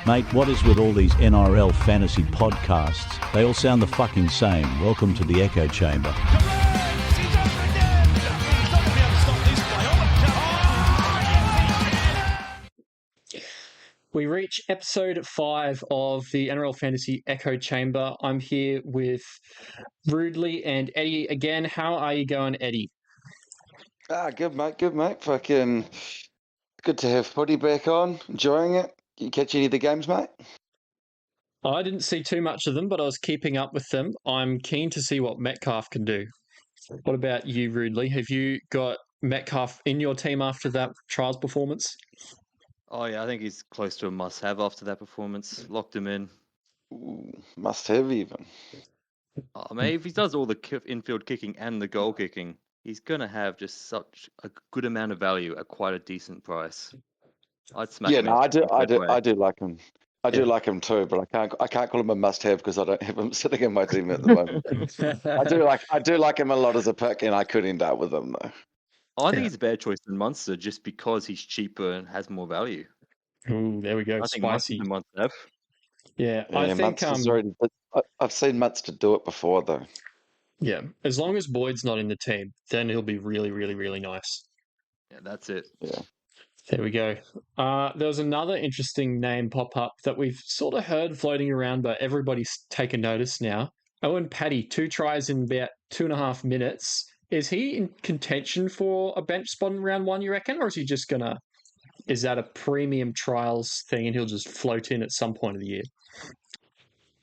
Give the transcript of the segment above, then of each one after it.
Mate, what is with all these NRL Fantasy podcasts? They all sound the fucking same. Welcome to the echo chamber. We reach episode 5 of the NRL Fantasy Echo Chamber. I'm here with Rudely and Eddy again. How are you going, Eddy? Good mate. Fucking good to have footy back on. Enjoying it. You catch any of the games, mate? I didn't see too much of them, but I was keeping up with them. I'm keen to see what Metcalf can do. What about you, Rudely? Have you got Metcalf in your team after that trials performance? Oh, yeah, I think he's close to a must-have after that performance. Locked him in. Ooh, must have even. I mean, if he does all the infield kicking and the goal kicking, he's going to have just such a good amount of value at quite a decent price. I'd smash him. Yeah, no, I do like him. I do Yeah. like him too, but I can't call him a must-have because I don't have him sitting in my team at the moment. I do like him a lot as a pick, and I could end up with him though. I think he's a better choice than Munster just because he's cheaper and has more value. Ooh, there we go. I think Spicy. Munster's a must-have. Yeah, I think I've seen Munster do it before though. yeah, as long as Boyd's not in the team, then he'll be really, really, really nice. Yeah, that's it. Yeah. There we go. There was another interesting name pop up that we've sort of heard floating around, but everybody's taken notice now. Owen Paddy, 2 tries in about 2.5 minutes. Is he in contention for a bench spot in round 1, you reckon? Or is he just is that a premium trials thing and he'll just float in at some point of the year?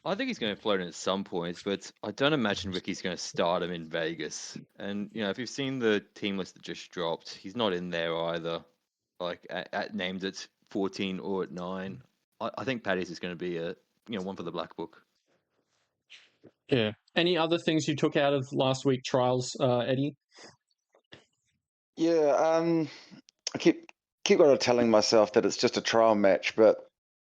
I think he's going to float in at some points, but I don't imagine Ricky's going to start him in Vegas. And, if you've seen the team list that just dropped, he's not in there either. Like, named at 14 or at 9. I think Paddy's is going to be one for the black book. Yeah. Any other things you took out of last week trials, Eddy? Yeah, I keep on telling myself that it's just a trial match, but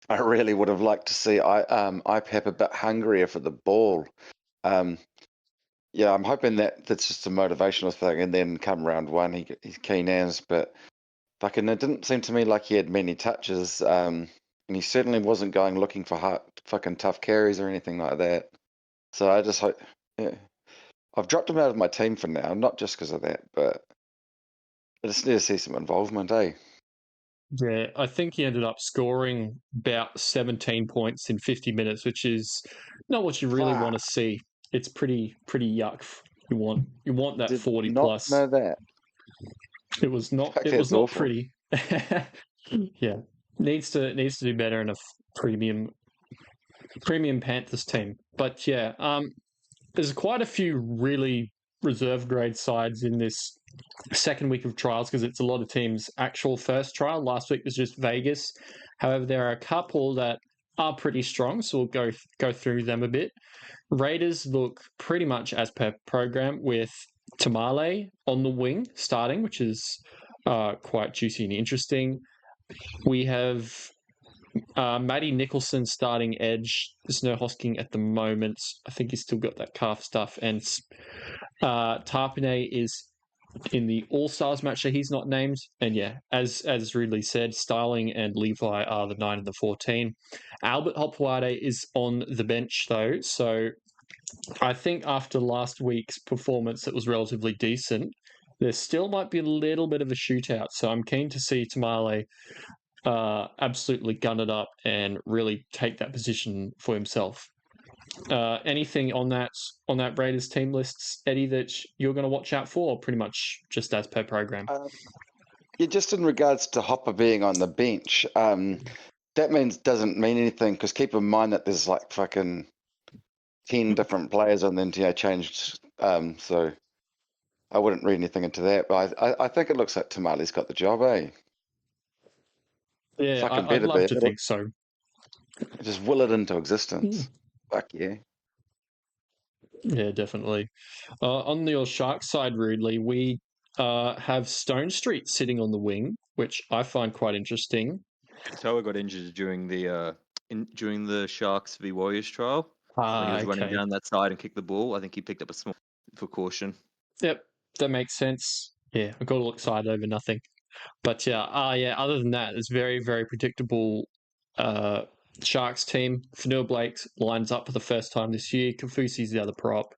I really would have liked to see IPAP a bit hungrier for the ball. Yeah, I'm hoping that's just a motivational thing, and then come round 1, he's keen as, but fucking it didn't seem to me like he had many touches, and he certainly wasn't going looking for fucking tough carries or anything like that. So I just hope, yeah, I've dropped him out of my team for now, not just because of that, but I just need to see some involvement, eh? Yeah, I think he ended up scoring about 17 points in 50 minutes, which is not what you really want to see. It's pretty yuck. You want that 40 plus. Know that. It was not awful. pretty. Yeah. Needs to do better in a premium Panthers team. But yeah, there's quite a few really reserve grade sides in this second week of trials because it's a lot of teams' actual first trial. Last week was just Vegas. However, there are a couple that are pretty strong, so we'll go through them a bit. Raiders look pretty much as per program with Tamale on the wing starting, which is quite juicy and interesting. We have Matty Nicholson starting edge. There's no Hosking at the moment. I think he's still got that calf stuff. And Tarpanay is in the All-Stars match, so he's not named. And yeah, as Ridley said, Starling and Levi are the 9 and the 14. Albert Hopewade is on the bench, though. So I think after last week's performance that was relatively decent, there still might be a little bit of a shootout. So I'm keen to see Tamale absolutely gun it up and really take that position for himself. Anything on that Raiders team lists, Eddy, that you're going to watch out for, or pretty much just as per program? Yeah, just in regards to Hopper being on the bench, that doesn't mean anything because keep in mind that there's like fucking 10 different players and then changed. So I wouldn't read anything into that, but I think it looks like Tamale's got the job, eh? Yeah, I'd love to think so. Just will it into existence. Fuck yeah. Yeah, definitely. On your Sharks side, Rudely, we have Stone Street sitting on the wing, which I find quite interesting. Toa got injured during the Sharks v Warriors trial. When he was running down that side and kicked the ball, I think he picked up a small for caution. Yep, that makes sense. Yeah, I got all excited over nothing. But yeah, other than that, it's very, very predictable Sharks team, Fanua Blake lines up for the first time this year. Kafusi's the other prop.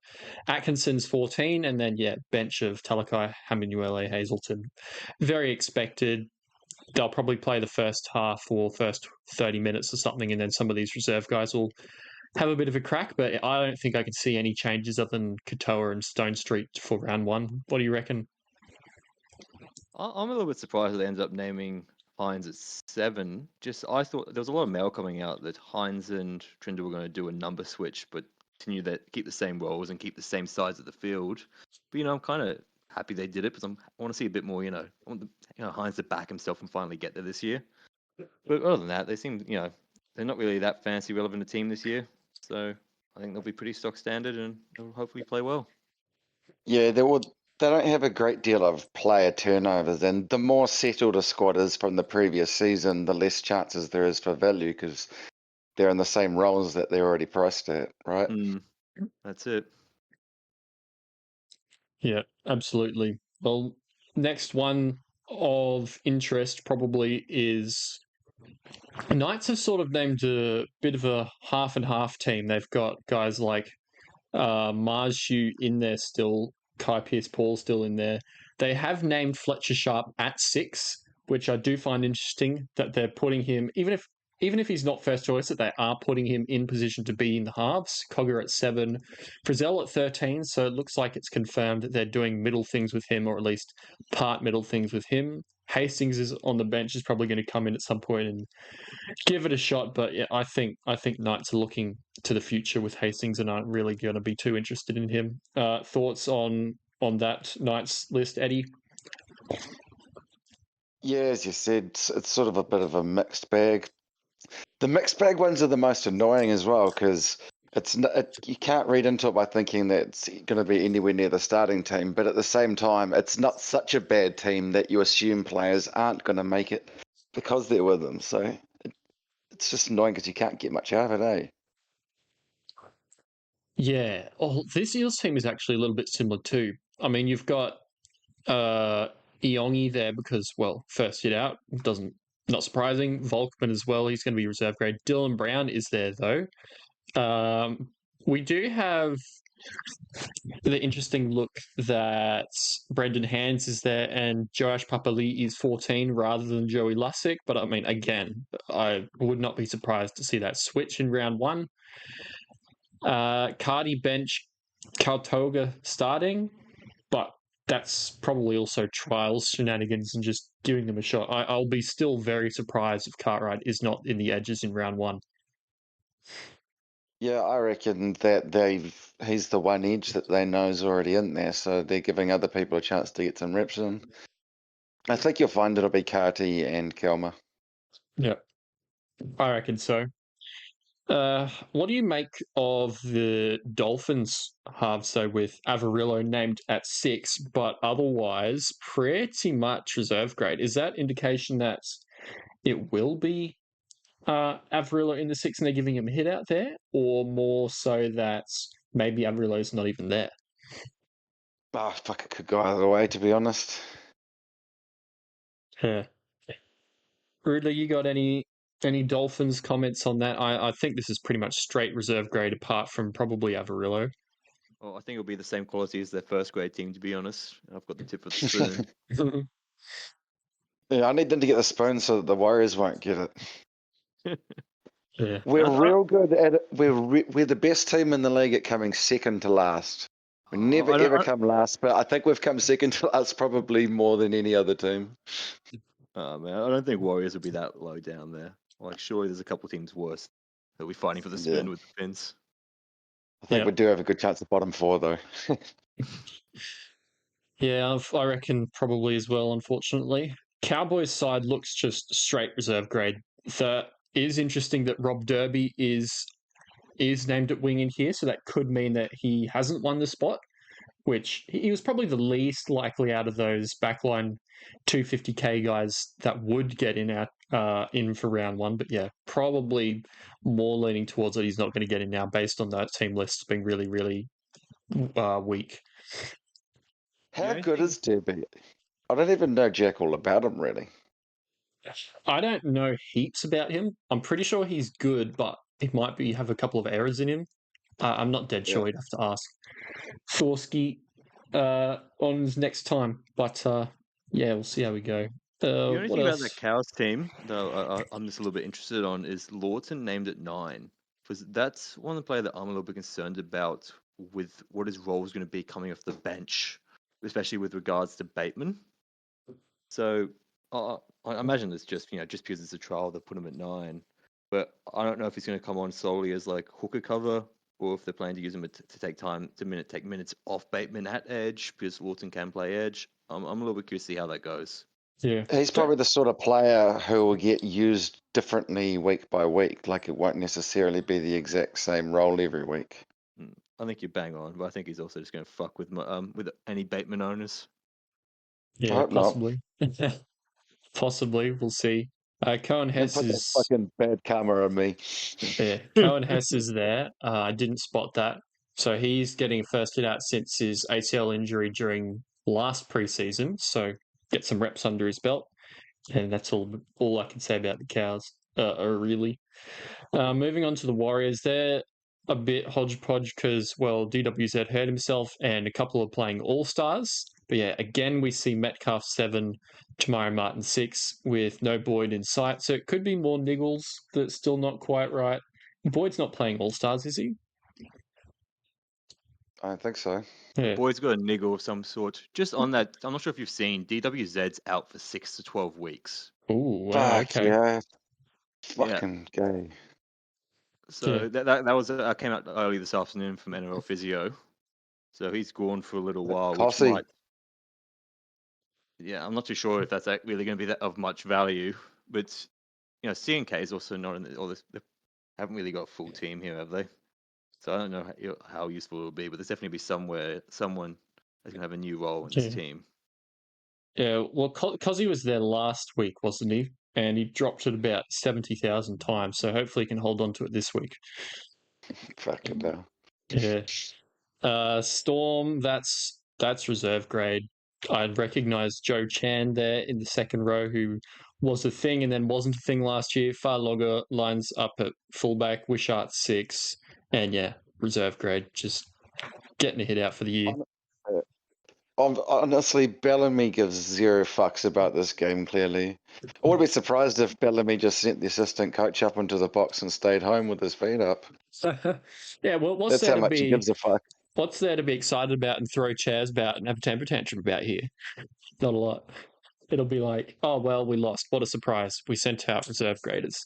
Atkinson's 14, and then, bench of Talakai, Haminuele, Hazelton. Very expected. They'll probably play the first half or first 30 minutes or something, and then some of these reserve guys will have a bit of a crack, but I don't think I could see any changes other than Katoa and Stone Street for round one. What do you reckon? I'm a little bit surprised that they ended up naming Hines at 7. I thought there was a lot of mail coming out that Hines and Trinder were going to do a number switch, but keep the same roles and keep the same size of the field. But I'm kind of happy they did it because I want to see a bit more. I want Hines to back himself and finally get there this year. But other than that, they seem they're not really that fancy relevant a team this year, so I think they'll be pretty stock standard and they'll hopefully play well. Yeah, they don't have a great deal of player turnovers, and the more settled a squad is from the previous season, the less chances there is for value because they're in the same roles that they're already priced at, right? That's it. Yeah, absolutely. Well, next one of interest probably is Knights have sort of named a bit of a half and half team. They've got guys like Marshu in there still, Kai Pearce-Paul still in there. They have named Fletcher Sharp at 6, which I do find interesting that they're putting him, even if he's not first choice, that they are putting him in position to be in the halves. Cogger at 7, Frizzell at 13, so it looks like it's confirmed that they're doing middle things with him, or at least part middle things with him. Hastings is on the bench, is probably going to come in at some point and give it a shot, but yeah, I think Knights are looking to the future with Hastings and aren't really going to be too interested in him. Thoughts on that Knights list, Eddie? Yeah, as you said, it's sort of a bit of a mixed bag. The mixed bag ones are the most annoying as well because you can't read into it by thinking that it's going to be anywhere near the starting team, but at the same time, it's not such a bad team that you assume players aren't going to make it because they're with them. So it's just annoying because you can't get much out of it, eh? Yeah. Oh, this Eels team is actually a little bit similar too. I mean, you've got Iongi there because, well, first hit out not surprising. Volkman as well. He's going to be reserve grade. Dylan Brown is there though. We do have the interesting look that Brendan Hands is there and Joash Papali is 14 rather than Joey Lussick. But I mean, again, I would not be surprised to see that switch in round one. Cardi bench, Kaltoga starting, but that's probably also trials, shenanigans, and just giving them a shot. I'll be still very surprised if Cartwright is not in the edges in round one. Yeah, I reckon that he's the one edge that they know is already in there, so they're giving other people a chance to get some reps in. I think you'll find it'll be Carty and Kelmer. Yeah, I reckon so. What do you make of the Dolphins halves, though, with Avarillo named at 6, but otherwise pretty much reserve grade? Is that indication that it will be Avarillo in the 6 and they're giving him a hit out there, or more so that maybe Avarillo's not even there? Oh, fuck, it could go either way, to be honest. Yeah. Rudely, you got any Dolphins comments on that? I think this is pretty much straight reserve grade apart from probably Avarillo. Well, I think it'll be the same quality as their first grade team, to be honest. I've got the tip of the spoon. Yeah, I need them to get the spoon so that the Warriors won't get it. Yeah. We're real good at it. We're the best team in the league at coming second to last. We never ever come last, but I think we've come second to last probably more than any other team. Oh man, I don't think Warriors will be that low down there. Like, surely there's a couple teams worse that'll be fighting for the spoon with the Finns. I think we do have a good chance at bottom 4, though. Yeah, I reckon probably as well, unfortunately. Cowboys side looks just straight reserve grade. So it is interesting that Rob Derby is named at wing in here, so that could mean that he hasn't won the spot, which he was probably the least likely out of those backline 250k guys that would get in for round one. But yeah, probably more leaning towards that he's not going to get in now based on that team list being really, really weak. How good is Derby? I don't even know jack all about him, really. I don't know heaps about him. I'm pretty sure he's good, but he might be have a couple of errors in him. I'm not dead Yeah. sure. You'd have to ask Thorsky on his next time. But yeah, we'll see how we go. The only What thing about else? that Cows team that I'm just a little bit interested on is Lawton named at 9. Because that's one of the players that I'm a little bit concerned about with what his role is going to be coming off the bench, especially with regards to Bateman. So I imagine it's just just because it's a trial they put him at 9, but I don't know if he's going to come on solely as like hooker cover or if they're planning to use him to take minutes off Bateman at edge because Lawton can play edge. I'm a little bit curious to see how that goes. Yeah, He's probably the sort of player who will get used differently week by week. Like it won't necessarily be the exact same role every week. I think you're bang on, but I think he's also just going to fuck with any Bateman owners. I yeah, hope not. possibly. Possibly, we'll see. Cohen And Hess put that is fucking bad karma on me. Cohen Hess is there. I didn't spot that, so he's getting a first hit out since his ACL injury during last preseason. So get some reps under his belt, and that's all I can say about the Cows. Really. Moving on to the Warriors, they're a bit hodgepodge because, well, DWZ hurt himself and a couple are playing All Stars. But yeah, again, we see Metcalf 7, Tamari Martin 6 with no Boyd in sight. So it could be more niggles that's still not quite right. Boyd's not playing All Stars, is he? I don't think so. Yeah. Boyd's got a niggle of some sort. Just on that, I'm not sure if you've seen DWZ's out for 6 to 12 weeks. Oh, wow. Fuck Okay. yeah. Yeah. Fucking gay. So Yeah. that was came out early this afternoon from NRL Physio. So he's gone for a little while, which Cossey. might. Yeah, I'm not too sure if that's really going to be that of much value, but CNK is also not in they haven't really got a full team here, have they? So I don't know how useful it will be, but there's definitely be someone that's going to have a new role in this Yeah. team. Yeah, well, because he was there last week, wasn't he? And he dropped it about 70,000 times. So hopefully he can hold on to it this week. Fucking hell. Yeah. Storm, that's reserve grade. I'd recognise Joe Chan there in the second row, who was a thing and then wasn't a thing last year. Farlogger lines up at fullback, Wishart 6, and yeah, reserve grade, just getting a hit out for the year. Honestly, Bellamy gives zero fucks about this game, clearly. I would be surprised if Bellamy just sent the assistant coach up into the box and stayed home with his feet up. Yeah, well, That's how much he gives a fuck. What's there to be excited about and throw chairs about and have a temper tantrum about here? Not a lot. It'll be like, oh, well, we lost. What a surprise. We sent out reserve graders.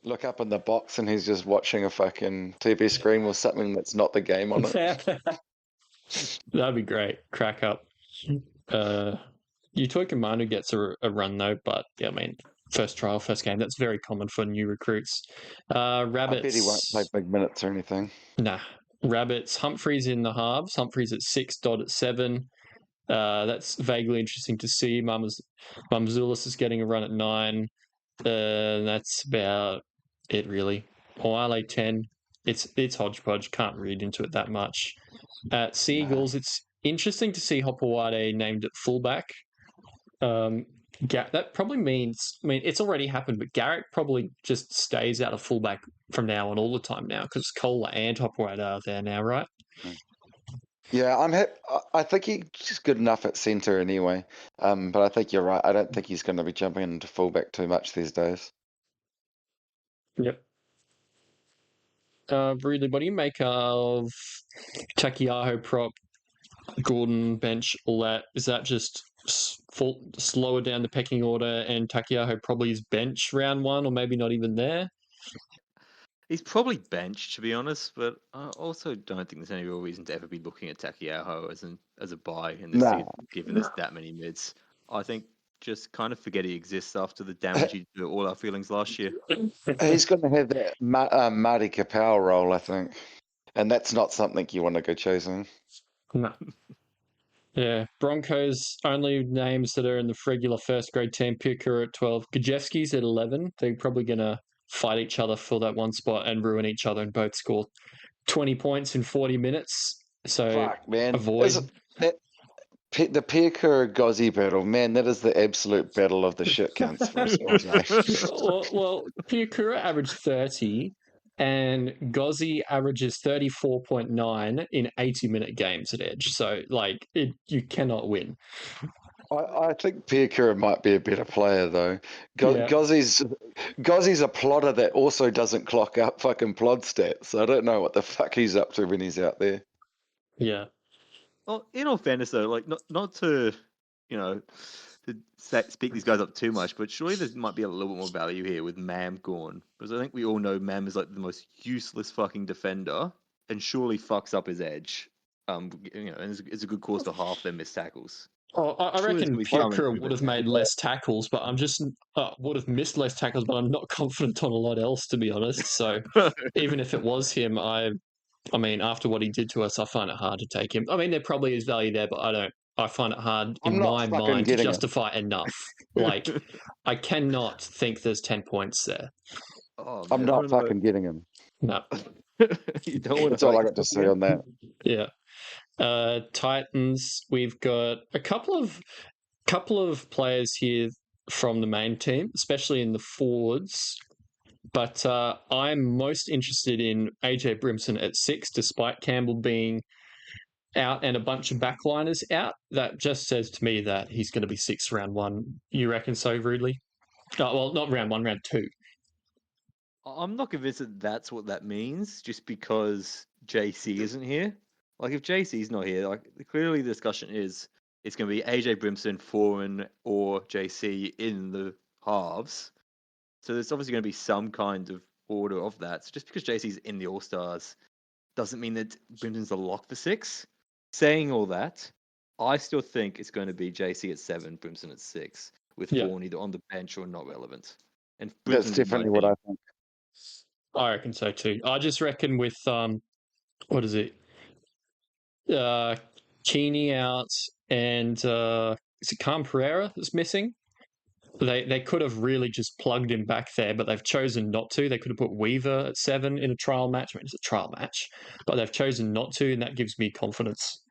Look up in the box and he's just watching a fucking TV screen with something that's not the game on it. That'd be great. Crack up. Utoika Manu gets a run, though, but yeah, I mean, first trial, first game. That's very common for new recruits. Rabbits. I bet he won't play big minutes or anything. Nah. Rabbits. Humphreys in the halves. Humphreys at 6, Dodd at 7. That's vaguely interesting to see. Mamzoulis is getting a run at 9. That's about it, really. Oile 10. It's hodgepodge. Can't read into it that much. At Seagulls, it's interesting to see Hopewade named at fullback. That probably means, I mean, it's already happened, but Garrick probably just stays out of fullback from now on all the time now because Kohler and Hopewade are there now, right? Yeah, I think he's good enough at centre anyway. But I think you're right. I don't think he's going to be jumping into fullback too much these days. Yep. Really, what do you make of Takiaho prop, Gordon bench, all that? Is that just slower down the pecking order and Takiaho probably is bench round 1 or maybe not even there? He's probably benched, to be honest, but I also don't think there's any real reason to ever be looking at Takiaho as a buy in this season, given there's that many mids. I think just kind of forget he exists after the damage he did to all our feelings last year. He's going to have that Marty Capel role, I think. And that's not something you want to go chasing. No. Yeah, Broncos only names that are in the regular first grade team pick are at 12. Gajewski's at 11. They're probably going to fight each other for that one spot and ruin each other and both score 20 points in 40 minutes. So Fuck, man. avoid. The Piakura Gozzi battle, man, that is the absolute battle of the shit cunts for us all day. well, Piakura averaged 30, and Gozzi averages 34.9 in 80-minute games at Edge. So, you cannot win. I think Piakura might be a better player though. Yeah. Gozzi's a plotter that also doesn't clock up fucking plod stats. I don't know what the fuck he's up to when he's out there. Yeah. Well, in all fairness, though, like not to, speak these guys up too much, but surely there might be a little bit more value here with Mam gone, because I think we all know Mam is like the most useless fucking defender, and surely fucks up his edge. And it's a good cause to half their missed tackles. Oh, I Surely there's reckon gonna be some Piakura would improvement have there. made less tackles, but I'm just would have missed less tackles, but I'm not confident on a lot else, to be honest. So even if it was him, I mean, after what he did to us, I find it hard to take him. I mean, there probably is value there, but I find it hard I'm in not my fucking mind to getting him. justify enough. Like, I cannot think there's 10 points there. Oh, I'm man, not fucking getting him. No. You don't want That's to all I got to say on that. Yeah. Titans, we've got a couple of players here from the main team, especially in the forwards. But I'm most interested in AJ Brimson at 6, despite Campbell being out and a bunch of backliners out. That just says to me that he's going to be 6 round 1. You reckon so, Rudely? Well, not round 1, round 2. I'm not convinced that that's what that means, just because JC isn't here. Like, if JC's not here, like, clearly the discussion is it's going to be AJ Brimson, Foreman, or JC in the halves. So there's obviously going to be some kind of order of that. So just because JC's in the All Stars doesn't mean that Brimson's a lock for 6. Saying all that, I still think it's going to be JC at 7, Brimson at 6, with Foreman either on the bench or not relevant. And That's Brimson's definitely my what team. I think. I reckon so too. I just reckon with what is it? Keeney out and is it Cam Pereira that's missing? They could have really just plugged him back there, but they've chosen not to. They could have put Weaver at 7 in a trial match. I mean, it's a trial match, but they've chosen not to, and that gives me confidence.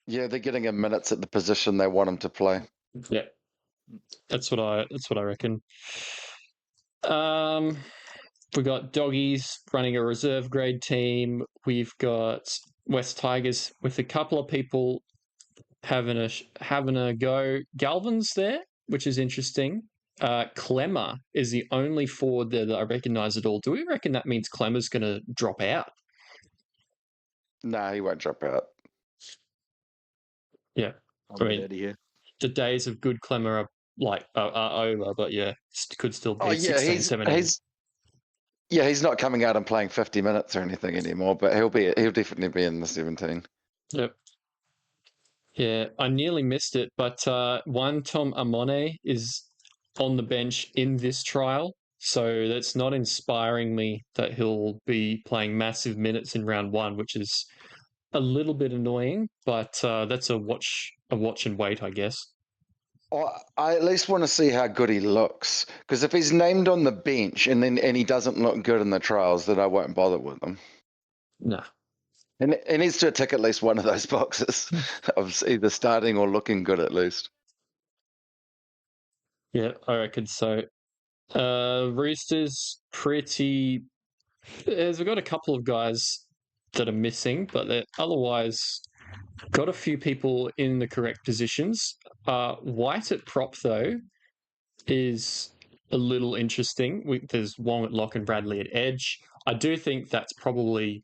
Yeah, they're getting him minutes at the position they want him to play. Yeah, that's what I reckon. We've got Doggies running a reserve grade team. We've got West Tigers with a couple of people having a go. Galvin's there, which is interesting. Clemmer is the only forward there that I recognise at all. Do we reckon that means Clemmer's going to drop out? Nah, he won't drop out. Yeah, I'm with Eddie here. The days of good Clemmer are over, but yeah, could still be 16, 17. He's not coming out and playing 50 minutes or anything anymore, but he'll definitely be in the 17. Yep. Yeah, I nearly missed it, but one Tom Amone is on the bench in this trial, so that's not inspiring me that he'll be playing massive minutes in round 1, which is a little bit annoying, but that's a watch and wait, I guess. I at least want to see how good he looks, because if he's named on the bench and he doesn't look good in the trials, then I won't bother with him. No. And he needs to tick at least one of those boxes of either starting or looking good at least. Yeah, I reckon so. Roosters, we've got a couple of guys that are missing, but they're otherwise got a few people in the correct positions. White at prop, though, is a little interesting. There's Wong at lock and Bradley at edge. I do think that's probably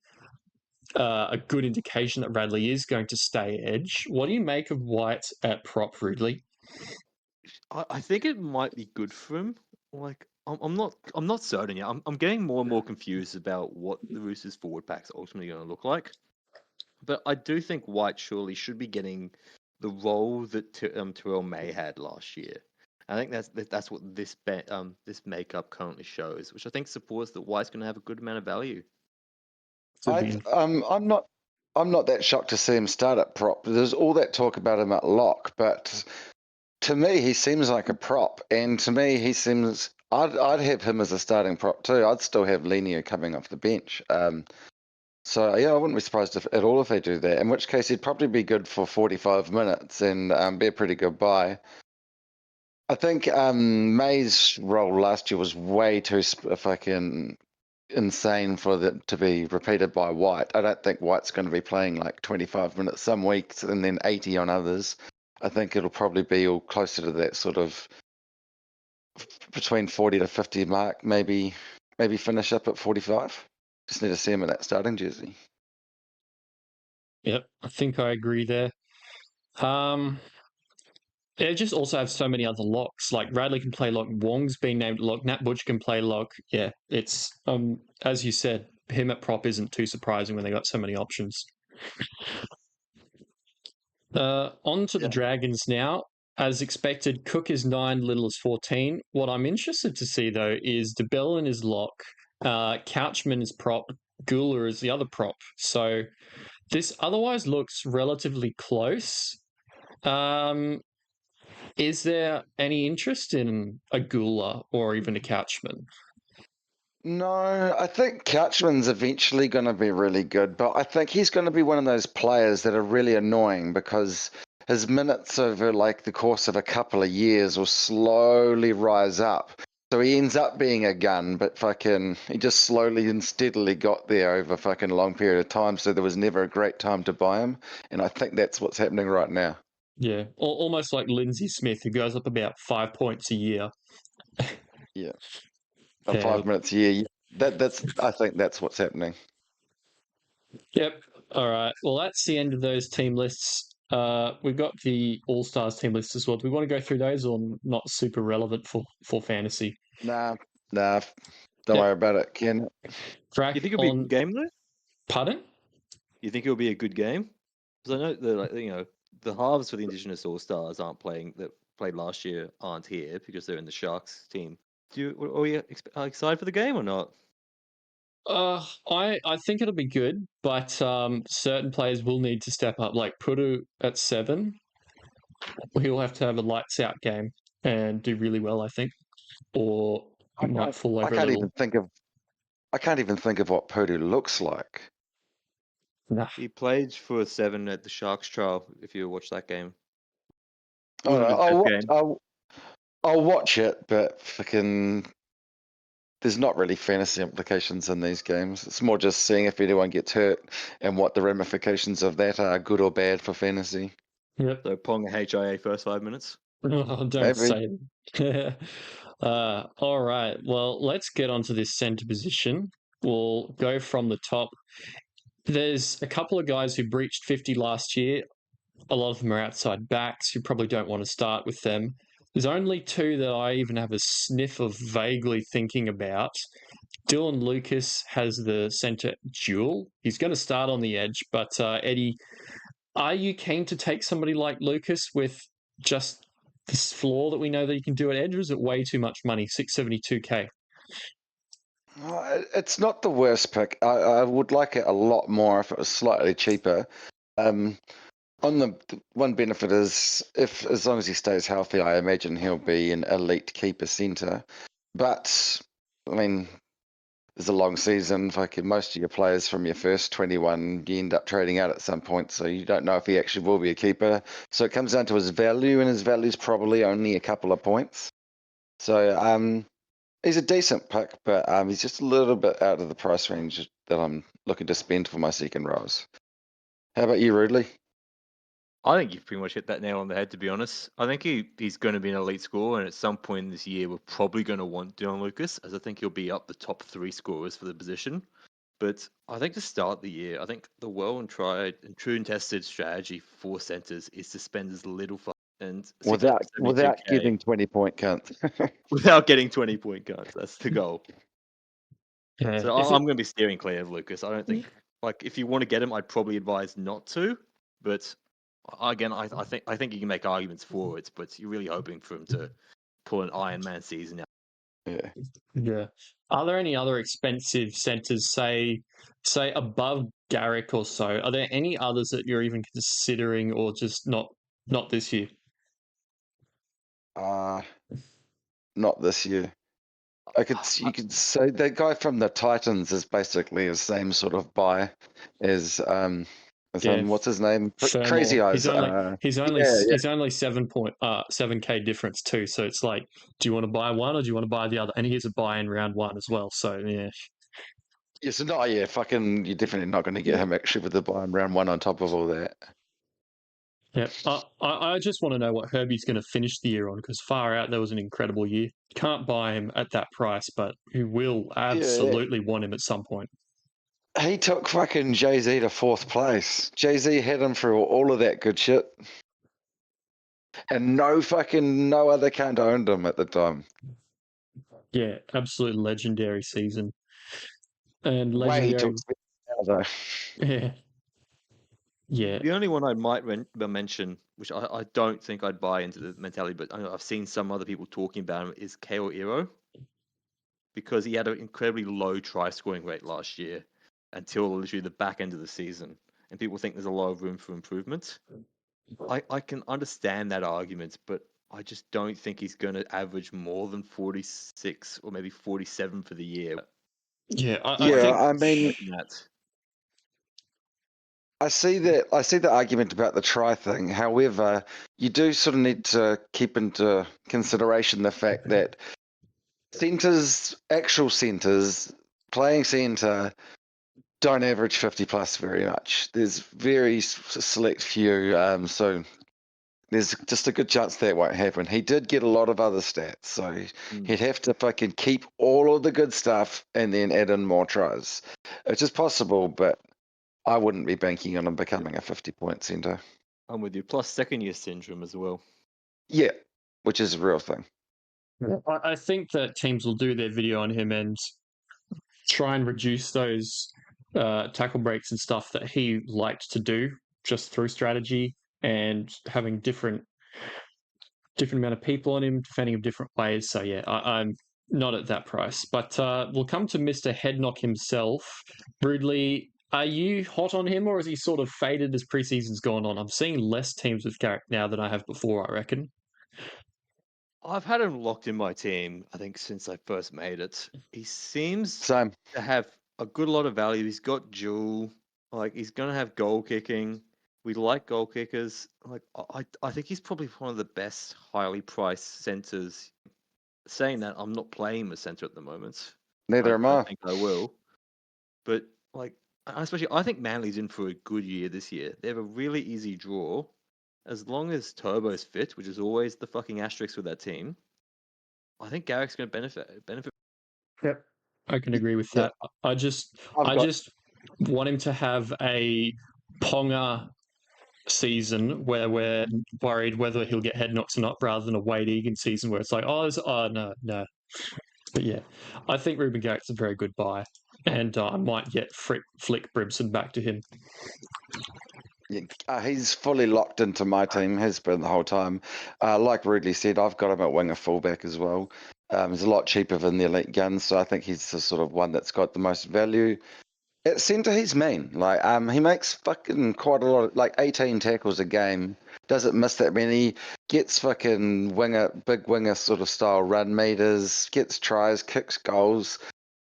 a good indication that Bradley is going to stay edge. What do you make of White at prop, Rudely? I think it might be good for him. Like, I'm not certain yet. I'm getting more and more confused about what the Roosters forward pack's ultimately going to look like. But I do think White surely should be getting the role that Terrell May had last year. I think that's what this makeup currently shows, which I think supports that White's going to have a good amount of value. I'm not that shocked to see him start at prop. There's all that talk about him at lock, but to me he seems like a prop, and to me he seems I'd have him as a starting prop too. I'd still have Lenio coming off the bench. So yeah, I wouldn't be surprised at all if they do that. In which case, he'd probably be good for 45 minutes and be a pretty good buy. I think May's role last year was way too fucking insane for it to be repeated by White. I don't think White's going to be playing like 25 minutes some weeks and then 80 on others. I think it'll probably be all closer to that sort of between 40 to 50 mark, maybe finish up at 45. Just need to see him in that starting jersey. Yep, I think I agree there. They just also have so many other locks. Like Radley can play lock, Wong's been named lock, Nat Butcher can play lock. Yeah, it's as you said, him at prop isn't too surprising when they got so many options. On to the Dragons now. As expected, Cook is 9, Little is 14. What I'm interested to see though is DeBellin is lock, Couchman is prop, Gula is the other prop. So this otherwise looks relatively close. Is there any interest in a Gula or even a Couchman? No, I think Couchman's eventually going to be really good, but I think he's going to be one of those players that are really annoying because his minutes over like the course of a couple of years will slowly rise up. So he ends up being a gun, but fucking he just slowly and steadily got there over fucking a long period of time. So there was never a great time to buy him, and I think that's what's happening right now. Yeah, almost like Lindsay Smith, who goes up about 5 points a year. Yeah, Yeah. 5 minutes a year. I think that's what's happening. Yep. All right. Well, that's the end of those team lists. We've got the All Stars team list as well. Do we want to go through those or not super relevant for fantasy? Nah, don't Yep. worry about it, Ken. Crack You think it'll be a good game though? Pardon? You think it'll be a good game? Because I know the halves for the Indigenous All Stars aren't playing that played last year aren't here because they're in the Sharks team. Are you excited for the game or not? I think it'll be good, but certain players will need to step up. Like Pudu at 7, he'll have to have a lights out game and do really well, I think, or he might fall I over a can't little. I can't even think of what Purdue looks like. Nah. He played for 7 at the Sharks trial. If you watch that game, Oh, wasn't no, his best game. I'll watch it, but fucking there's not really fantasy implications in these games. It's more just seeing if anyone gets hurt and what the ramifications of that are, good or bad for fantasy. Yep. So Pong HIA first 5 minutes. Oh, don't Maybe. say it. All right. Well, let's get onto this center position. We'll go from the top. There's a couple of guys who breached 50 last year. A lot of them are outside backs. You probably don't want to start with them. There's only 2 that I even have a sniff of vaguely thinking about. Dylan Lucas has the center duel. He's going to start on the edge, but Eddie, are you keen to take somebody like Lucas with just this flaw that we know that he can do at edge, or is it way too much money, 672K? It's not the worst pick. I would like it a lot more if it was slightly cheaper. On the one benefit is if as long as he stays healthy, I imagine he'll be an elite keeper centre. But I mean, there's a long season. Fucking most of your players from your first 21, you end up trading out at some point, so you don't know if he actually will be a keeper. So it comes down to his value, and his value is probably only a couple of points. So he's a decent pick, but he's just a little bit out of the price range that I'm looking to spend for my second rows. How about you, Rudely? I think you've pretty much hit that nail on the head, to be honest. I think he's going to be an elite scorer, and at some point this year, we're probably going to want Dylan Lucas, as I think he'll be up the top 3 scorers for the position. But I think to start the year, I think the well and tried and true and tested strategy for centres is to spend as little and Without 72K getting 20-point cunts. without getting 20-point guns. That's the goal. Yeah. So I'm going to be steering clear of Lucas. I don't think, like, if you want to get him, I'd probably advise not to. But again, I think you can make arguments for it, but you're really hoping for him to pull an Iron Man season out. Yeah. Yeah. Are there any other expensive centers, say above Garrick or so? Are there any others that you're even considering, or just not this year? Not this year. You could say the guy from the Titans is basically the same sort of buy as Yeah, what's his name? Crazy Furmore. Eyes. He's only 7K difference too. So it's like, do you want to buy one or do you want to buy the other? And here's a buy in round one as well. So yeah. Yeah, so no, yeah, fucking, you're definitely not going to get him actually with the buy in round one on top of all that. Yeah, I just want to know what Herbie's going to finish the year on, because far out, there was an incredible year. Can't buy him at that price, but you will absolutely want him at some point. He took fucking Jay-Z to fourth place. Jay-Z had him through all of that good shit. And no other cunt owned him at the time. Yeah, absolute legendary season. And Way he legendary. took though. Yeah. Yeah. The only one I might mention, which I don't think I'd buy into the mentality, but I've seen some other people talking about him, is Kale Iro. Because he had an incredibly low try scoring rate last year until literally the back end of the season. And people think there's a lot of room for improvement. I can understand that argument, but I just don't think he's going to average more than 46 or maybe 47 for the year. Yeah, I mean, I see the argument about the try thing. However, you do sort of need to keep into consideration the fact that actual centres, playing centre, don't average 50 plus very much. There's very select few, so there's just a good chance that won't happen. He did get a lot of other stats, so he'd have to fucking keep all of the good stuff and then add in more tries. It's just possible, but I wouldn't be banking on him becoming a 50-point centre. I'm with you. Plus second year syndrome as well. Yeah, which is a real thing. I think that teams will do their video on him and try and reduce those tackle breaks and stuff that he liked to do just through strategy and having different amount of people on him, defending him different ways. So yeah, I'm not at that price. But we'll come to Mr. Headknock himself. Rudely, are you hot on him, or is he sort of faded as preseason's gone on? I'm seeing less teams with Garrick now than I have before, I reckon. I've had him locked in my team, I think, since I first made it. He seems to have a good lot of value. He's got dual, like he's gonna have goal kicking. We like goal kickers. Like I think he's probably one of the best highly priced centers. Saying that, I'm not playing the center at the moment. Neither am I. I think I will. But like, especially, I think Manly's in for a good year this year. They have a really easy draw. As long as Turbo's fit, which is always the fucking asterisk with that team, I think Garrick's going to benefit. Yep, I can agree with that. I just want him to have a Ponga season where we're worried whether he'll get head knocks or not, rather than a Wade Egan season where it's like, no. But yeah, I think Ruben Garrick's a very good buy, and I might yet flick Brimson back to him. Yeah, he's fully locked into my team, has been the whole time. Like Rudely said, I've got him at winger fullback as well. He's a lot cheaper than the elite guns, so I think he's the sort of one that's got the most value. At centre, he's mean. Like, he makes fucking quite a lot of, like 18 tackles a game. Doesn't miss that many. Gets fucking big winger sort of style run meters. Gets tries, kicks goals.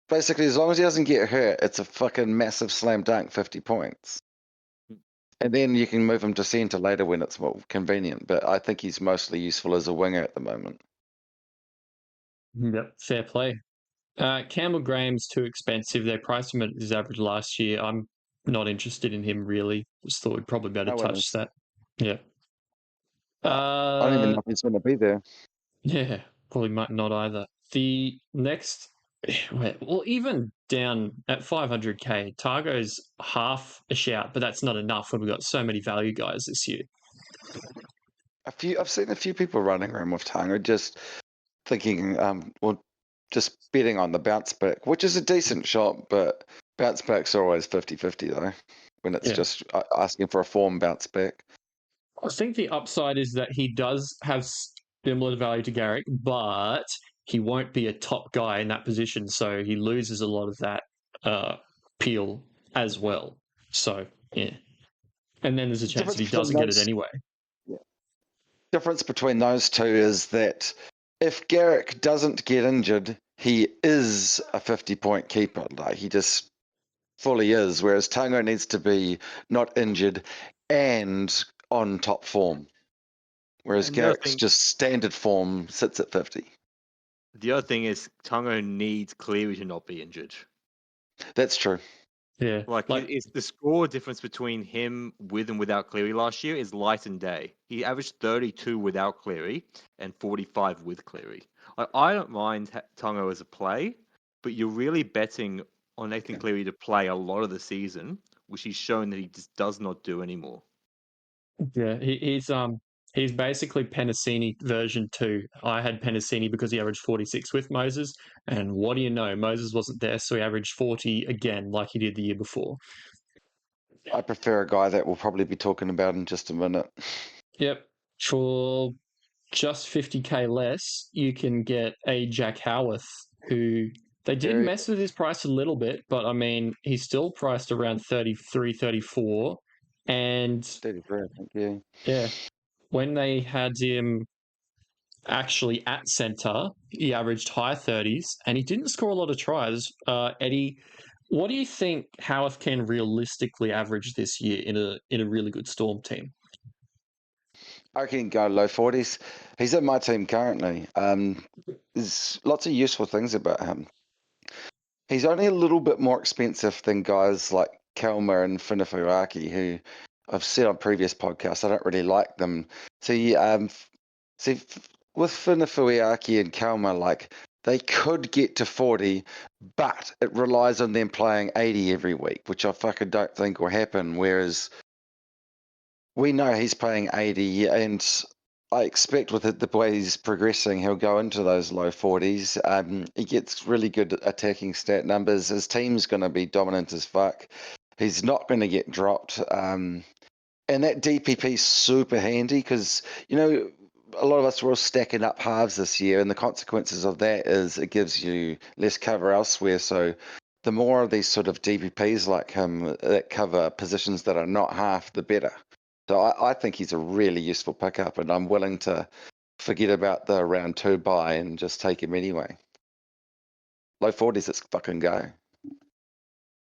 Basically, as long as he doesn't get hurt, it's a fucking massive slam dunk, 50 points. And then you can move him to centre later when it's more convenient. But I think he's mostly useful as a winger at the moment. Yep, fair play. Campbell Graham's too expensive. They priced him at his average last year. I'm not interested in him really. Just thought we'd probably better touch that. Yeah. I don't even know if he's going to be there. Yeah, probably might not either. The next, well, even down at 500k, Targo's half a shout, but that's not enough when we've got so many value guys this year. I've seen a few people running around with Targo just thinking, just betting on the bounce back, which is a decent shot, but bounce backs are always 50-50 though, when it's just asking for a form bounce back. I think the upside is that he does have similar value to Garrick, but he won't be a top guy in that position, so he loses a lot of that appeal as well. So, yeah. And then there's a chance that he doesn't get it anyway. Yeah. Difference between those two is that if Garrick doesn't get injured, he is a 50-point keeper. Like, he just fully is. Whereas Tango needs to be not injured and on top form. Whereas And the other Garrick's thing- just standard form sits at 50. The other thing is Tungo needs Cleary to not be injured. That's true. Yeah. Like, it's the score difference between him with and without Cleary last year is light and day. He averaged 32 without Cleary and 45 with Cleary. Like, I don't mind Tungo as a play, but you're really betting on Nathan Cleary to play a lot of the season, which he's shown that he just does not do anymore. Yeah, he's basically Penasini version 2. I had Penasini because he averaged 46 with Moses, and what do you know? Moses wasn't there, so he averaged 40 again, like he did the year before. I prefer a guy that we'll probably be talking about in just a minute. Yep, for just 50k less, you can get a Jack Howarth, who they did Very- mess with his price a little bit, but I mean, he's still priced around 33, 34, and 33, I think, yeah. yeah, when they had him actually at centre, he averaged high 30s and he didn't score a lot of tries. Eddie, what do you think Howarth can realistically average this year in a really good Storm team? I reckon he can go low 40s. He's in my team currently. There's lots of useful things about him. He's only a little bit more expensive than guys like Kelmer and Funafuaki, who I've said on previous podcasts I don't really like them. See, with Funafuaki and Kelmer, like, they could get to 40, but it relies on them playing 80 every week, which I fucking don't think will happen. Whereas we know he's playing 80, and I expect with it, the way he's progressing, he'll go into those low 40s. He gets really good attacking stat numbers. His team's going to be dominant as fuck. He's not going to get dropped. And that DPP is super handy because, a lot of us were all stacking up halves this year, and the consequences of that is it gives you less cover elsewhere. So the more of these sort of DPPs like him that cover positions that are not half, the better. So I think he's a really useful pickup, and I'm willing to forget about the round 2 buy and just take him anyway. Low 40s, let's fucking go.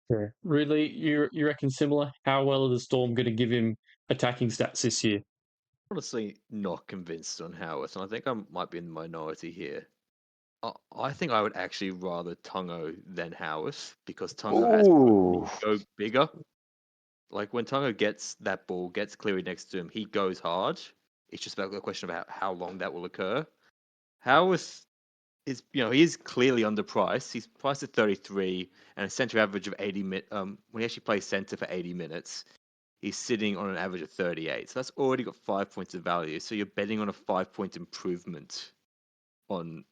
Yeah. Really, you reckon similar? How well are the Storm going to give him attacking stats this year? Honestly, not convinced on Howarth, and I think I might be in the minority here. I think I would actually rather Tungo than Howarth because Tungo has Ooh. go bigger. Like when Tungo gets that ball, gets Cleary next to him, he goes hard. It's just about the question about how long that will occur. Howarth is, he is clearly underpriced. He's priced at 33 and a centre average of 80 minutes. When he actually plays centre for 80 minutes, he's sitting on an average of 38. So that's already got 5 points of value. So you're betting on a 5-point improvement on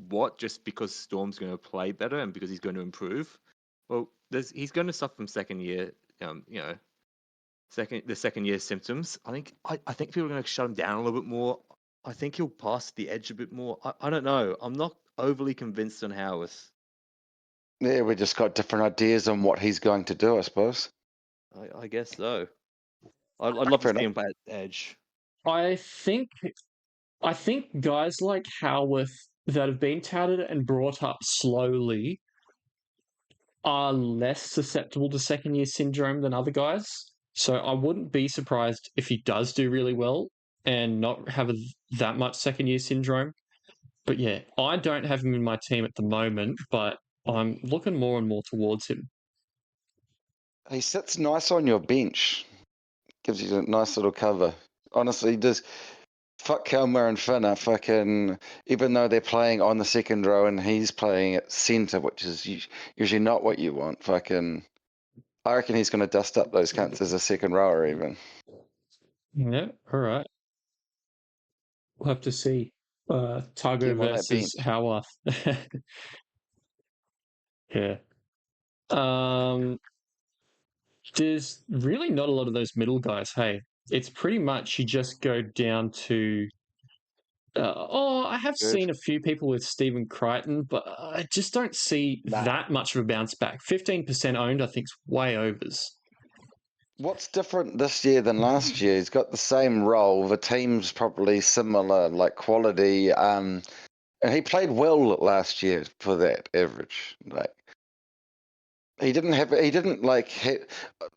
what? Just because Storm's going to play better and because he's going to improve? Well, he's going to suffer from second year, second year symptoms. I think people are going to shut him down a little bit more. I think he'll pass the edge a bit more. I don't know. I'm not overly convinced on Howarth. Yeah, we just got different ideas on what he's going to do, I suppose. I guess so. I'd love to Fair see him play at edge. I think guys like Howarth that have been touted and brought up slowly are less susceptible to second year syndrome than other guys. So I wouldn't be surprised if he does do really well and not have that much second year syndrome. But yeah, I don't have him in my team at the moment, but I'm looking more and more towards him. He sits nice on your bench. Gives you a nice little cover. Honestly, just fuck Kelmer and Finn are fucking, even though they're playing on the second row and he's playing at centre, which is usually not what you want. Fucking, I reckon he's going to dust up those cunts as a second rower even. Yeah, all right. We'll have to see. Tago Get him on that versus bench. Howarth. Yeah. There's really not a lot of those middle guys. Hey, it's pretty much you just go down to. I have Good. seen a few people with Stephen Crichton, but I just don't see that much of a bounce back. 15% owned, I think, is way overs. What's different this year than last year? He's got the same role. The team's probably similar, like quality. And he played well last year for that average. Like he didn't like hit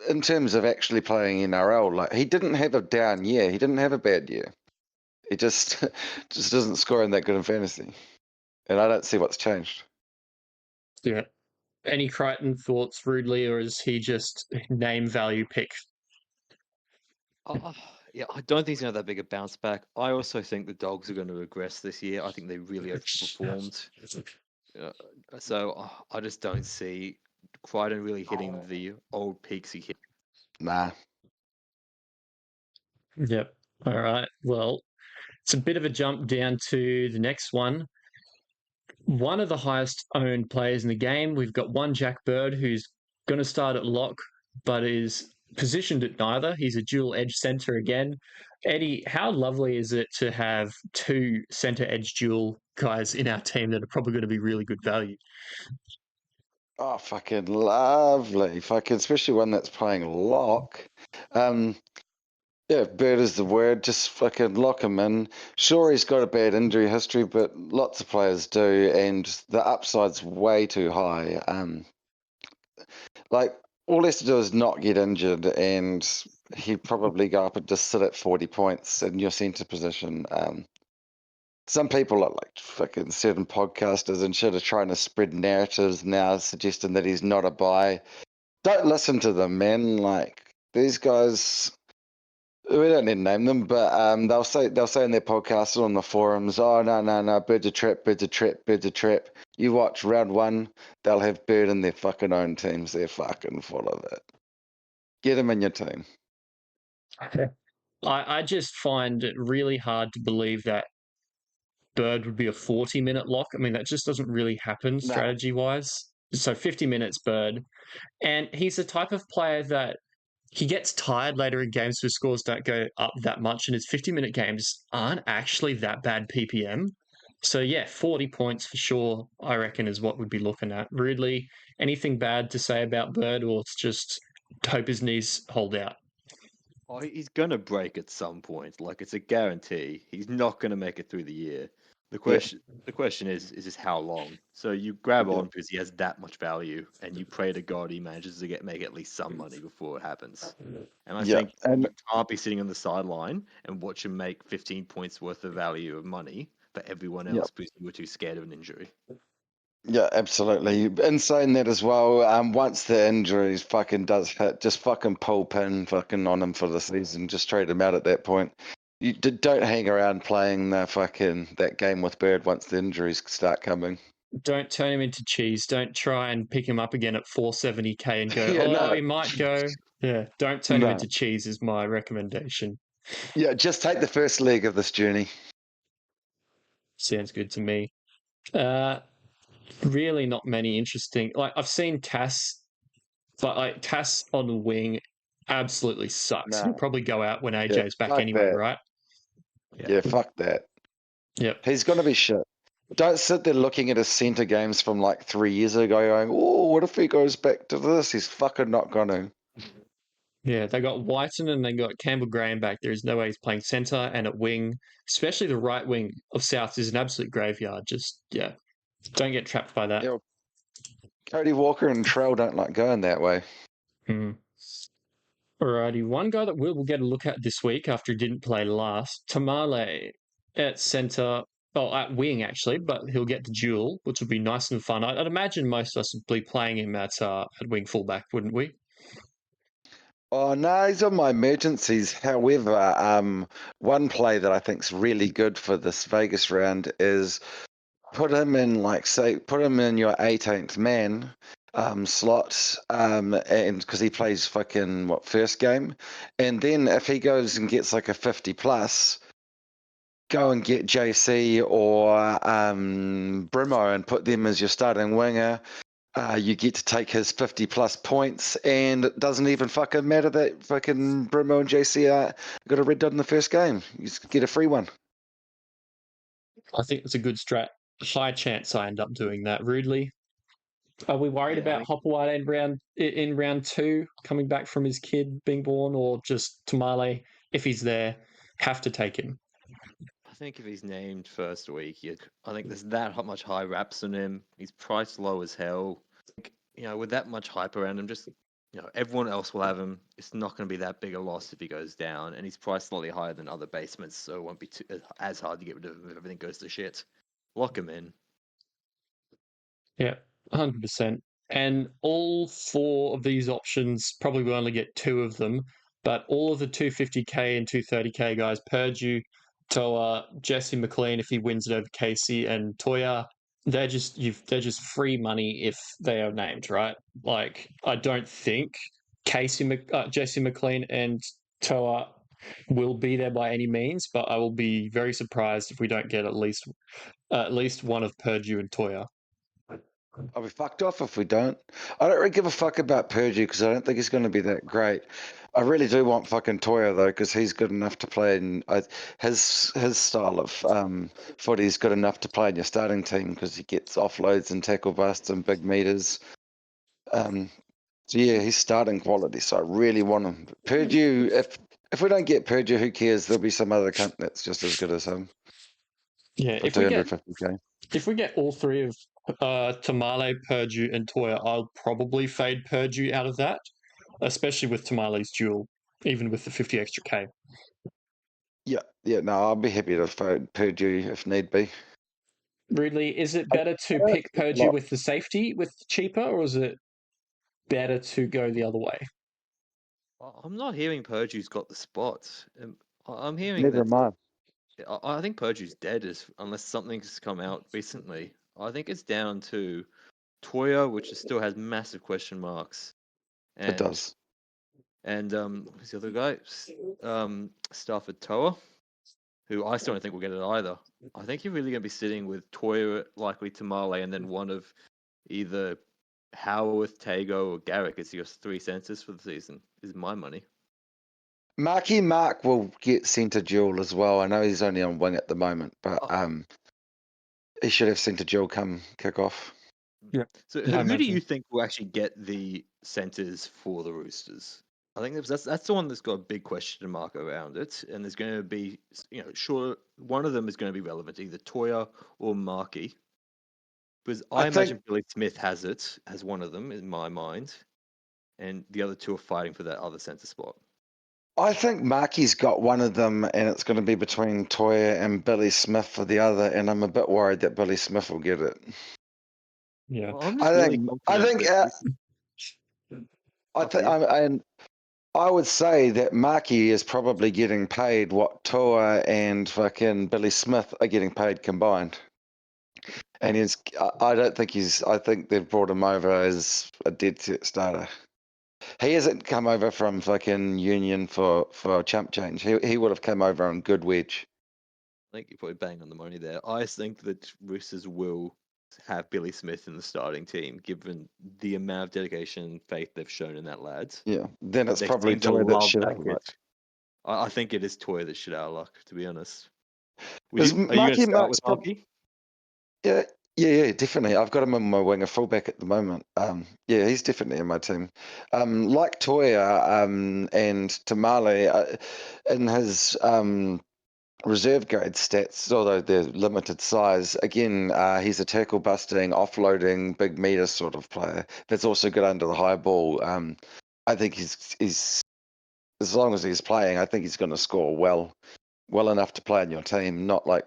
in terms of actually playing NRL. Like he didn't have a down year. He didn't have a bad year. He just just doesn't score in that good in fantasy, and I don't see what's changed. Yeah. Any Crichton thoughts, Rudely, or is he just name value pick? Yeah, I don't think he's going to have that big a bounce back. I also think the Dogs are going to regress this year. I think they really overperformed. So I just don't see Crichton really hitting the old peaks he hit. Nah. Yep. All right. Well, it's a bit of a jump down to the next one. One of the highest owned players in the game. We've got one Jack Bird who's going to start at lock, but is positioned at neither. He's a dual edge centre again. Eddie, how lovely is it to have two centre edge dual guys in our team that are probably going to be really good value? Oh, fucking lovely. Fucking, especially one that's playing lock. Yeah, Bird is the word. Just fucking lock him in. Sure, he's got a bad injury history, but lots of players do, and the upside's way too high. Like all he has to do is not get injured, and he'd probably go up and just sit at 40 points in your centre position. Some people are like fucking certain podcasters and shit are trying to spread narratives now, suggesting that he's not a buy. Don't listen to them, man. Like these guys, we don't need to name them, but they'll say in their podcast or on the forums, oh no, Bird's a trap, Bird's a trap, Bird's a trap. You watch round one, they'll have Bird in their fucking own teams. They're fucking full of it. Get him in your team. I just find it really hard to believe that Bird would be a 40-minute lock. I mean, that just doesn't really happen No. strategy wise. So 50 minutes Bird. And he's the type of player that he gets tired later in games, so his scores don't go up that much, and his 50-minute games aren't actually that bad PPM. So yeah, 40 points for sure, I reckon, is what we'd be looking at. Rudely, anything bad to say about Bird, or it's just hope his knees hold out? Oh, he's going to break at some point. Like it's a guarantee. He's not going to make it through the year. The question is just how long. So you grab on because he has that much value, and you pray to God he manages to make at least some money before it happens. And I think you can't be sitting on the sideline and watch him make 15 points worth of value of money for everyone else because you were too scared of an injury. Yeah, absolutely. In saying that as well, once the injuries fucking does hit, just fucking pull pin fucking on him for the season. Just trade him out at that point. You don't hang around playing that game with Bird once the injuries start coming. Don't turn him into cheese. Don't try and pick him up again at 470k and go, he might go. Yeah, don't turn him into cheese is my recommendation. Yeah, just take the first leg of this journey. Sounds good to me. Really not many interesting. Like I've seen Tass, but like Tass on the wing absolutely sucks. He'll probably go out when AJ's back anyway, right? Yeah, fuck that. Yep. He's going to be shit. Don't sit there looking at his centre games from like 3 years ago going, oh, what if he goes back to this? He's fucking not going to. Yeah, they got Whiten and they got Campbell Graham back. There is no way he's playing centre and at wing, especially the right wing of South is an absolute graveyard. Just, don't get trapped by that. Yeah. Cody Walker and Trell don't like going that way. Alrighty, one guy that we'll get a look at this week after he didn't play last, Tamale at centre, at wing actually, but he'll get the duel, which will be nice and fun. I'd imagine most of us would be playing him at wing fullback, wouldn't we? Oh, no, he's on my emergencies. However, one play that I think's really good for this Vegas round is put him in your 18th man slot, and because he plays fucking first game, and then if he goes and gets like a 50 plus, go and get JC or Brimo and put them as your starting winger. You get to take his 50 plus points, and it doesn't even fucking matter that fucking Brimo and JC got a red dot in the first game. You just get a free one. I think it's a good strat. High chance I end up doing that. Rudely, are we worried about Hopewhite in round 2 coming back from his kid being born, or just Tamale, if he's there, have to take him? I think if he's named first week, I think there's that much high raps on him. He's priced low as hell. With that much hype around him, just everyone else will have him. It's not going to be that big a loss if he goes down, and he's priced slightly higher than other basements, so it won't be as hard to get rid of him if everything goes to shit. Lock him in. Yeah, 100%. And all four of these options, probably will only get two of them, but all of the 250k and 230k guys, Purdue, Toa, Jesse McLean, if he wins it over Casey, and Toya, they're just free money if they are named, right? Like, I don't think Jesse McLean and Toa will be there by any means, but I will be very surprised if we don't get at least one of Purdue and Toya. I'll be fucked off if we don't. I don't really give a fuck about Purdue because I don't think he's going to be that great. I really do want fucking Toya though because he's good enough to play in his style of footy is good enough to play in your starting team because he gets offloads and tackle busts and big meters. So yeah, he's starting quality. So I really want him. Purdue, if we don't get Purdue, who cares? There'll be some other cunt that's just as good as him. Yeah, For if we get 250k. all three of Tamale, Purdue, and Toya, I'll probably fade Purdue out of that, especially with Tamale's duel, even with the 50 extra K. Yeah. No, I'll be happy to phone Purdue if need be. Rudely, is it better to pick Purdue with the safety, with cheaper, or is it better to go the other way? I'm not hearing Purdue's got the spots. I'm hearing Neither that. am I. I think Purdue's dead unless something's come out recently. I think it's down to Toya, which still has massive question marks. And, It does. And who's the other guy? Stafford Toa, who I still don't think will get it either. I think you're really going to be sitting with Toya, likely Tamale, and then one of either Howarth, Tago, or Garrick as your three centres for the season, is my money. Marky Mark will get centre duel as well. I know he's only on wing at the moment, but he should have centre duel come kick off. Yeah. So who do you think will actually get the centres for the Roosters? I think that's the one that's got a big question mark around it, and there's going to be, sure, one of them is going to be relevant, either Toya or Markey, because I imagine Billy Smith has one of them in my mind, and the other two are fighting for that other centre spot. I think Marky's got one of them, and it's going to be between Toya and Billy Smith for the other, and I'm a bit worried that Billy Smith will get it. Yeah, well, I would say that Marky is probably getting paid what Toa and fucking Billy Smith are getting paid combined. And I think they've brought him over as a dead set starter. He hasn't come over from fucking Union for chump change. He would have come over on good wedge. I think you're probably bang on the money there. I think that Roosters will have Billy Smith in the starting team, given the amount of dedication and faith they've shown in that lad. Yeah, then it's probably Toya that shit out of luck. I think it is Toya that shit out of luck, to be honest. Are Because you going to start with Marky? Yeah, definitely. I've got him in my wing, a fullback at the moment. Yeah, he's definitely in my team. Like Toya and Tamale, in his reserve grade stats, although they're limited size, again, he's a tackle busting, offloading, big meter sort of player. That's also good under the high ball. I think he's as long as he's playing, I think he's going to score well enough to play in your team, not like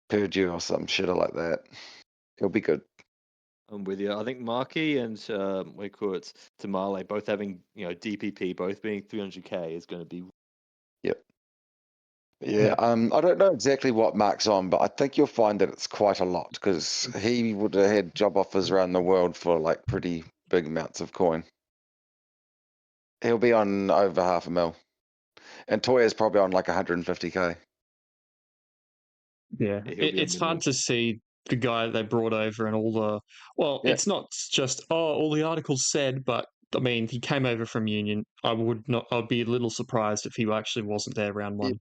Purdue or some shit like that. He'll be good. I'm with you. I think Markey and Tamale both having DPP, both being 300k is going to be. Yep. Yeah. I don't know exactly what Mark's on, but I think you'll find that it's quite a lot because he would have had job offers around the world for like pretty big amounts of coin. He'll be on over $500,000, and Toya's probably on like 150k. Yeah, it's hard to see the guy they brought over and all the. Well, it's not just all the articles said, but I mean, he came over from Union. I'd be a little surprised if he actually wasn't there round one.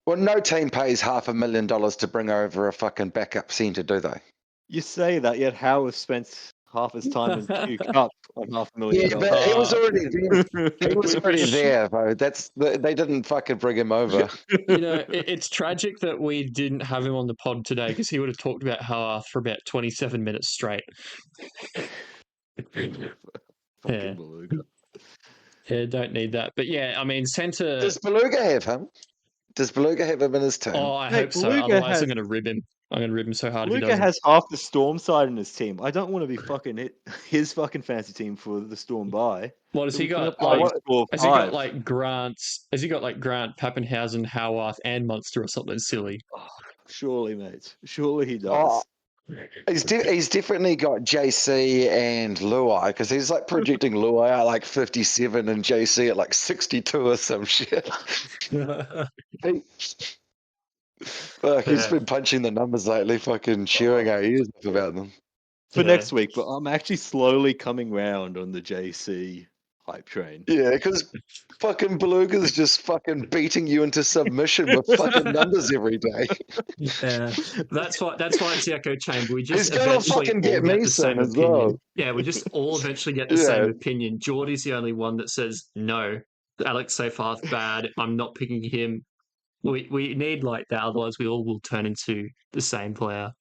Well, no team pays $500,000 to bring over a fucking backup centre, do they? You say that, yet Howard spent half his time in Q Cup on $500,000. Yeah, but he was already there. He was already there, though. They didn't fucking bring him over. It's tragic that we didn't have him on the pod today because he would have talked about Howarth for about 27 minutes straight. Fucking Yeah. Beluga. Yeah, don't need that. But yeah, I mean, centre. Does Beluga have him? Does Beluga have him in his team? Oh, I Mate, hope so. Beluga Otherwise, I'm has- going to rib him. I'm going to rib him so hard if he Beluga doesn't. has half the Storm side in his team. I don't want to be fucking his fucking fantasy team for the Storm bye. What has He'll he be putting got? up like Like, score has he got 5. like Grant's? Has he got like Grant, Pappenhausen, Howarth, and Munster or something silly? Oh, surely, mate. Surely he Oh, does. he's definitely got JC and Luai because he's like projecting Luai at like 57 and JC at like 62 or some shit. He's been punching the numbers lately, fucking chewing our ears off about them. For Yeah. next week, but I'm actually slowly coming round on the JC hype train. Yeah, because fucking Beluga's just fucking beating you into submission with fucking numbers every day. Yeah, that's why it's the echo chamber. We He's just gonna eventually fucking all get get me the some same as opinion. well. Yeah, we just all eventually get the Yeah. same opinion. Geordie's the only one that says no. Alex Seyfarth bad. I'm not picking him. We need like that, otherwise we all will turn into the same player.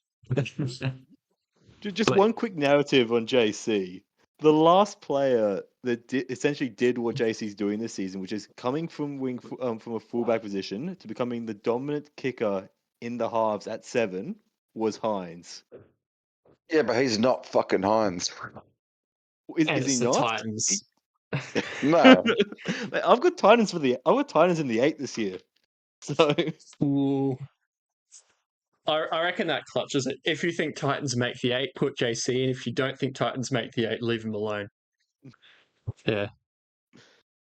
Just But- one quick narrative on JC. The last player that essentially did what JC's doing this season, which is coming from from a fullback position to becoming the dominant kicker in the halves at 7, was Hines. Yeah, but he's not fucking Hines. and Is he it's the not? Titans. No. Mate, I've got Titans in the 8 this year. So Ooh. I reckon that clutches it. If you think Titans make the 8, put JC in. If you don't think Titans make the 8, leave him alone. Yeah.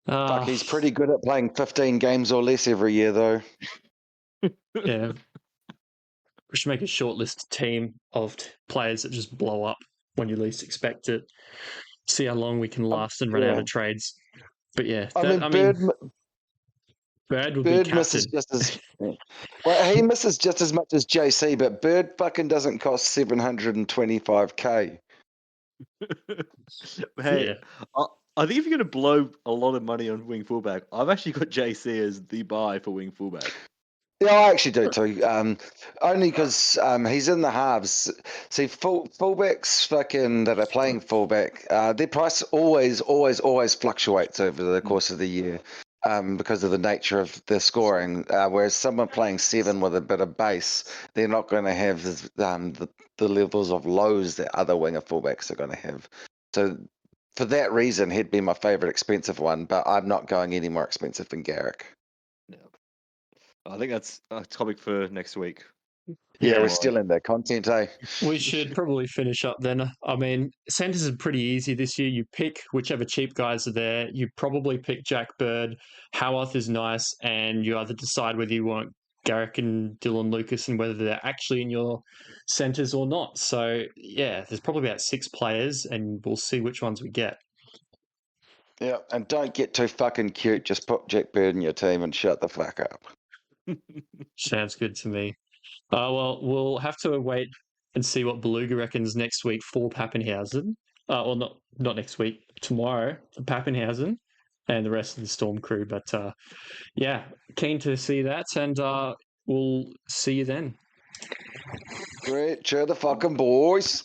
Fuck, he's pretty good at playing 15 games or less every year, though. Yeah. We should make a shortlist team of players that just blow up when you least expect it. See how long we can last and run out of trades. But yeah, Bird would be Bird captain. misses just as well. He misses just as much as JC, but Bird fucking doesn't cost 725k. hey, Yeah. I think if you're going to blow a lot of money on wing fullback, I've actually got JC as the buy for wing fullback. Yeah, I actually do too. Only because he's in the halves. See, fullbacks fucking that are playing fullback, their price always fluctuates over the course of the year because of the nature of the scoring. Whereas someone playing 7 with a bit of base, they're not going to have the levels of lows that other winger fullbacks are going to have. So for that reason, he'd be my favourite expensive one, but I'm not going any more expensive than Garrick. I think that's a topic for next week. Yeah, we're Like- still in that content, eh? We should probably finish up then. I mean, centres are pretty easy this year. You pick whichever cheap guys are there. You probably pick Jack Bird. Howarth is nice, and you either decide whether you want Garrick and Dylan Lucas and whether they're actually in your centres or not. So, yeah, there's probably about 6 players, and we'll see which ones we get. Yeah, and don't get too fucking cute. Just put Jack Bird in your team and shut the fuck up. Sounds good to me. Well, we'll have to wait and see what Beluga reckons next week for Pappenhausen. Well, not next week, tomorrow for Pappenhausen and the rest of the Storm crew. But yeah, keen to see that, and we'll see you then. Great, cheer the fucking boys.